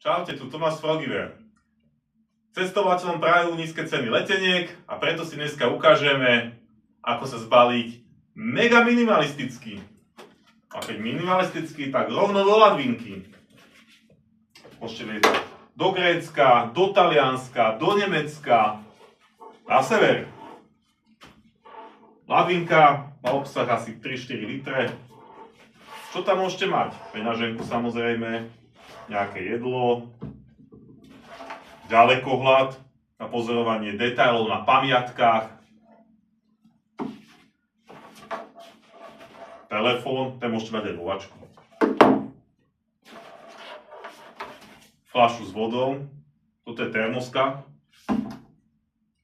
Čaute, tu Tomáš Frogiver. Cestovateľom prajú nízke ceny leteniek a preto si dneska ukážeme, ako sa zbaliť mega minimalisticky. A keď minimalisticky, tak rovno do Ladvinky. Môžete lietať do Grécka, do Talianska, do Nemecka, na sever. Ladvinka má obsah asi 3-4 litre. Čo tam môžete mať? Peňaženku samozrejme, nejaké jedlo, ďalekohľad na pozorovanie detailov na pamiatkách, telefón, ten môžete mať aj vo vačku, fľašu s vodou, toto je termoska,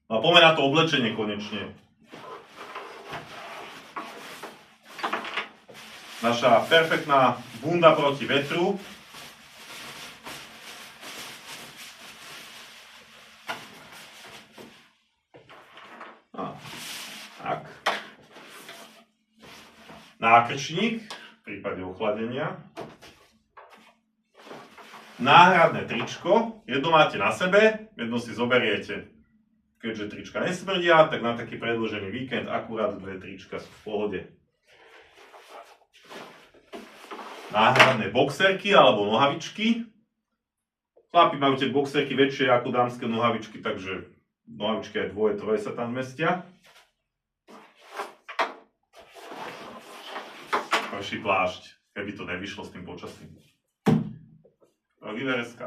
no a poďme na to oblečenie konečne. Naša perfektná bunda proti vetru. Tak. Nákrčník v prípade ochladenia. Náhradné tričko. Jedno máte na sebe, jedno si zoberiete. Keďže trička nesmrdia, tak na taký predĺžený víkend akurát 2 trička sú v pohode. Náhradné boxerky alebo nohavičky. Chlapi majú tie boxerky väčšie ako dámske nohavičky, takže nohavičky aj 2-3 sa tam zmestia. Prší plášť, keby to nevyšlo s tým počasím. Frogiver.sk